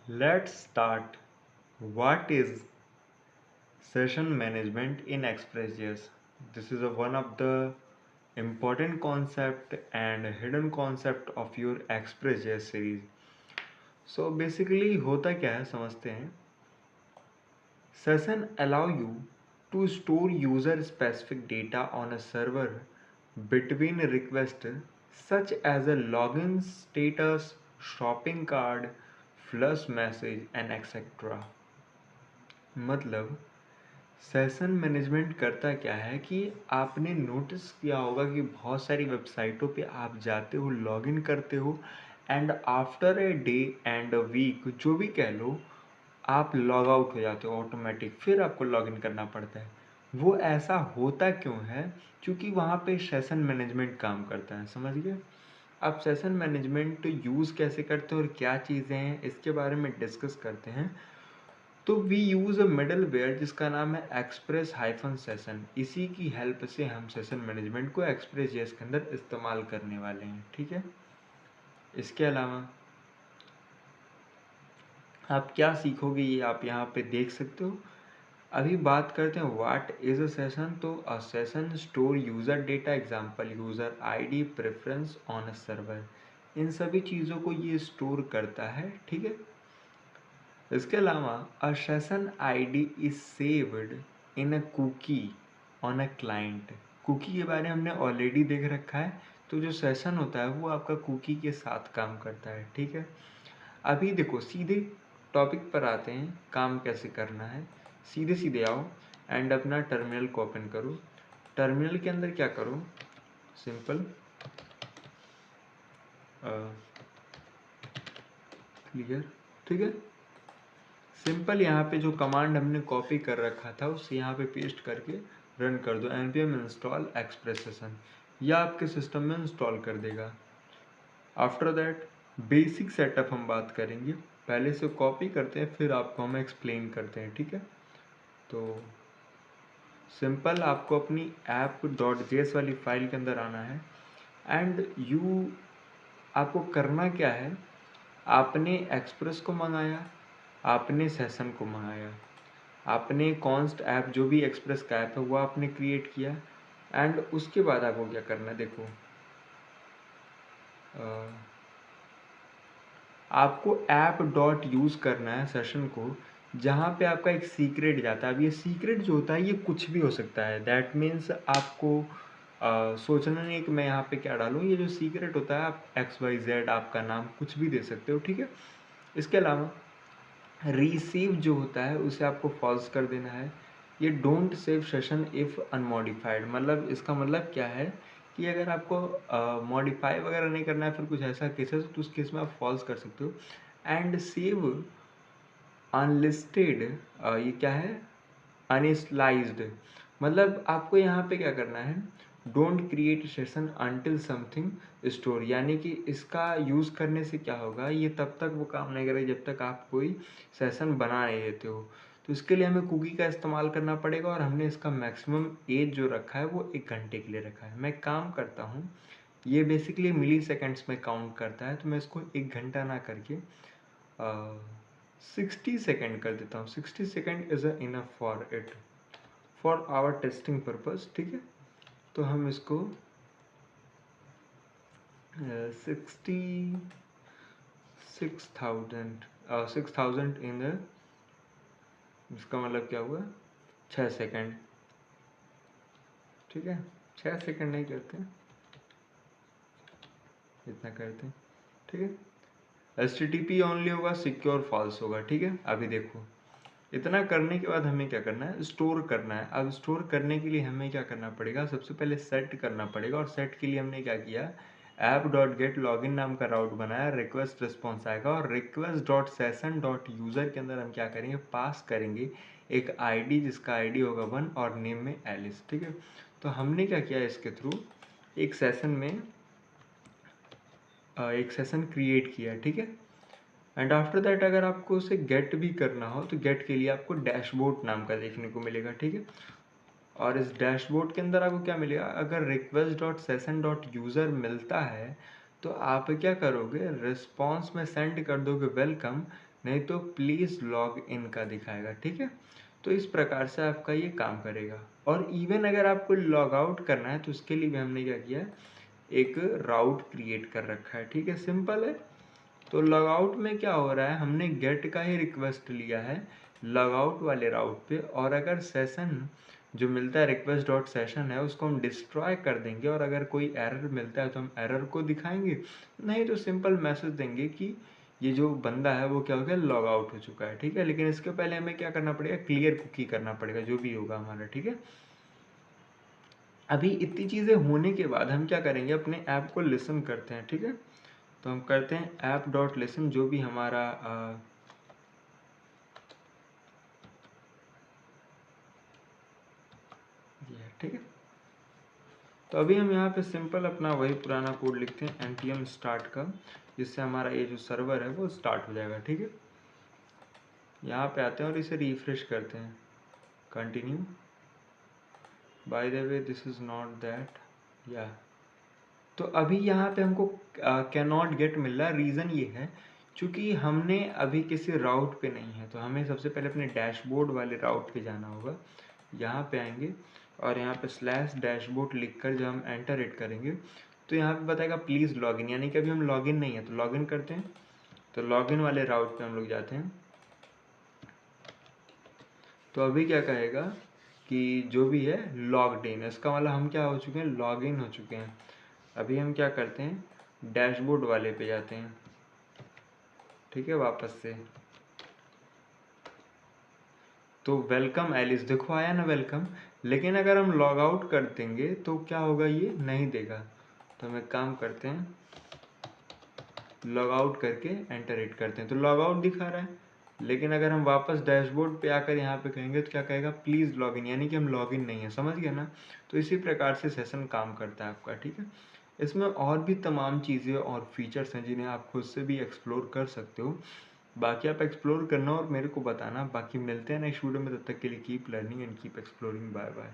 Let's start. What is session management in Express.js? This is one of the important concept and hidden concept of your Express.js series. So basically होता क्या है समझते हैं. Session allow you to store user specific data on a server between requests such as a login status, shopping cart, flush message and etc. मतलब session management करता क्या है कि आपने नोटिस किया होगा कि बहुत सारी वेबसाइटों पे आप जाते हो, लॉगिन करते हो and after a day and a week जो भी कह लो, आप लॉग आउट हो जाते हो ऑटोमेटिक, फिर आपको लॉगिन करना पड़ता है. वो ऐसा होता क्यों है? क्योंकि वहाँ पे सेशन मैनेजमेंट काम करता है. समझ गए? आप सेशन मैनेजमेंट यूज़ कैसे करते हो और क्या चीज़ें हैं इसके बारे में डिस्कस करते हैं. तो we use a middleware जिसका नाम है एक्सप्रेस हाइफन सेशन. इसी की हेल्प से हम सेशन मैनेजमेंट को एक्सप्रेस जेएस के अंदर इस्तेमाल करने वाले हैं. ठीक है. इसके अलावा आप क्या सीखोगे ये आप यहाँ पे देख सकते हो. अभी बात करते हैं व्हाट इज अ सेशन. तो a session store user data, example user ID, preference on a server. इन सभी चीज़ों को ये स्टोर करता है. ठीक है. इसके अलावा a session ID is saved in a cookie on a client. Cookie के बारे में हमने ऑलरेडी देख रखा है. तो जो सेशन होता है वो आपका कुकी के साथ काम करता है. ठीक है. अभी देखो सीधे टॉपिक पर आते हैं, काम कैसे करना है. सीधे सीधे आओ एंड अपना टर्मिनल को ओपन करो. टर्मिनल के अंदर क्या करो, सिंपल क्लियर. ठीक है. सिंपल यहाँ पे जो कमांड हमने कॉपी कर रखा था उसे यहाँ पे पेस्ट करके रन कर दो. npm इंस्टॉल एक्सप्रेस सेशन, या आपके सिस्टम में इंस्टॉल कर देगा. आफ्टर दैट बेसिक सेटअप हम बात करेंगे. पहले से कॉपी करते हैं फिर आपको हम एक्सप्लेन करते हैं. ठीक है. तो सिंपल आपको अपनी app.js वाली फाइल के अंदर आना है एंड आपको करना क्या है. आपने एक्सप्रेस को मंगाया, आपने सेशन को मंगाया, आपने कॉन्स्ट ऐप जो भी एक्सप्रेस का ऐप है वो आपने क्रिएट किया एंड उसके बाद आपको क्या करना है. देखो आपको ऐप डॉट यूज़ करना है सेशन को, जहाँ पे आपका एक सीक्रेट जाता है. अब ये सीक्रेट जो होता है ये कुछ भी हो सकता है. दैट मीन्स आपको सोचना नहीं कि मैं यहाँ पे क्या डालूँ. ये जो सीक्रेट होता है आप XYZ आपका नाम कुछ भी दे सकते हो. ठीक है. इसके अलावा रिसीव जो होता है उसे आपको फॉल्स कर देना है. ये don't save session if unmodified, मतलब इसका मतलब क्या है कि अगर आपको मॉडिफाई वगैरह नहीं करना है, फिर कुछ ऐसा केसेस तो उस केस में आप फॉल्स कर सकते हो. एंड सेव अनलिस्टेड, ये क्या है, अनस्लाइज्ड. मतलब आपको यहाँ पे क्या करना है, don't create session until something store. यानी कि इसका यूज़ करने से क्या होगा, ये तब तक वो काम नहीं करेगा जब तक आप कोई सेशन बना नहीं देते हो. तो इसके लिए हमें कुकी का इस्तेमाल करना पड़ेगा और हमने इसका मैक्सिमम एज जो रखा है वो 1 घंटे के लिए रखा है. मैं काम करता हूँ, ये बेसिकली मिली सेकेंड्स में काउंट करता है, तो मैं इसको 1 घंटा ना करके 60 सेकेंड कर देता हूँ. 60 second is enough for it, for our testing purpose. ठीक है. तो हम इसको 6,000 इन द, इसका मतलब क्या हुआ, 6 सेकेंड. ठीक है. 6 सेकेंड नहीं करते, इतना करते हैं. ठीक है. HTTP ओनली होगा, सिक्योर फॉल्स होगा. ठीक है. अभी देखो इतना करने के बाद हमें क्या करना है, स्टोर करना है. अब स्टोर करने के लिए हमें क्या करना पड़ेगा, सबसे पहले सेट करना पड़ेगा. और सेट के लिए हमने क्या किया, ऐप डॉट गेट लॉगिन नाम का राउट बनाया, रिक्वेस्ट रिस्पॉन्स आएगा और request dot session dot user के अंदर हम क्या करेंगे, पास करेंगे एक आईडी जिसका आईडी होगा 1 और नेम में एलिस. ठीक है. तो हमने क्या किया, इसके थ्रू एक सेशन क्रिएट किया. ठीक है. एंड आफ्टर दैट अगर आपको उसे गेट भी करना हो तो गेट के लिए आपको डैशबोर्ड नाम का देखने को मिलेगा. ठीक है. और इस डैशबोर्ड के अंदर आपको क्या मिलेगा, अगर request dot session dot user मिलता है तो आप क्या करोगे, रिस्पॉन्स में सेंड कर दोगे वेलकम. नहीं तो प्लीज़ लॉग इन का दिखाएगा। ठीक है, तो इस प्रकार से आपका ये काम करेगा। और इवन अगर आपको लॉग आउट करना है तो उसके लिए भी हमने क्या किया है, एक राउट क्रिएट कर रखा है। ठीक है, सिंपल है। तो लॉग आउट में क्या हो रहा है, हमने गेट का ही रिक्वेस्ट लिया है लॉग आउट वाले राउट पे, और अगर सेशन जो मिलता है रिक्वेस्ट डॉट सेशन है उसको हम डिस्ट्रॉय कर देंगे, और अगर कोई एरर मिलता है तो हम एरर को दिखाएंगे, नहीं तो सिंपल मैसेज देंगे कि ये जो बंदा है वो क्या हो गया, लॉग आउट हो चुका है। ठीक है, लेकिन इसके पहले हमें क्या करना पड़ेगा, क्लियर कुकी करना पड़ेगा जो भी होगा हमारा। ठीक है, अभी इतनी चीज़ें होने के बाद हम क्या करेंगे, अपने ऐप को लिसन करते हैं। ठीक है, तो हम करते हैं ऐप डॉट लिसन, जो भी हमारा ये है। ठीक है, तो अभी हम यहाँ पे सिंपल अपना वही पुराना कोड लिखते हैं npm start का, जिससे हमारा ये जो सर्वर है वो स्टार्ट हो जाएगा। ठीक है, यहाँ पे आते हैं और इसे रिफ्रेश करते हैं, continue. By the way this is not that, या तो अभी यहाँ पे हमको कैन नॉट गेट मिल रहा है। रीज़न ये है क्योंकि हमने अभी किसी राउट पे नहीं है, तो हमें सबसे पहले अपने डैशबोर्ड वाले राउट पे जाना होगा। यहाँ पे आएंगे और यहाँ पे स्लैश डैशबोर्ड लिख कर जब हम एंटर हिट करेंगे तो यहाँ पे बताएगा प्लीज़ लॉगिन, यानी कि अभी हम लॉगिन नहीं है, तो लॉगिन करते हैं। तो लॉगिन वाले राउट पे हम लोग जाते हैं। तो अभी क्या कहेगा कि जो भी है लॉग्ड इन, इसका मतलब हम क्या हो चुके हैं, लॉग इन हो चुके हैं। अभी हम क्या करते हैं, डैशबोर्ड वाले पे जाते हैं। ठीक है, वापस से तो वेलकम एलिस, देखो आया ना वेलकम, लेकिन अगर हम लॉग आउट कर देंगे तो क्या होगा, ये नहीं देगा। तो हम एक काम करते हैं, लॉग आउट करके एंटर हिट करते हैं, तो लॉग आउट दिखा रहा है। लेकिन अगर हम वापस डैशबोर्ड पे आकर यहाँ पे कहेंगे तो क्या कहेगा, प्लीज़ लॉगिन, यानी कि हम लॉगिन नहीं है। समझ गया ना, तो इसी प्रकार से सेशन काम करता है आपका। ठीक है, इसमें और भी तमाम चीज़ें और फीचर्स हैं जिन्हें आप खुद से भी एक्सप्लोर कर सकते हो। बाकी आप एक्सप्लोर करना और मेरे को बताना। बाकी मिलते हैं नेक्स्ट वीडियो में, तब तक के लिए keep learning and keep exploring. Bye bye.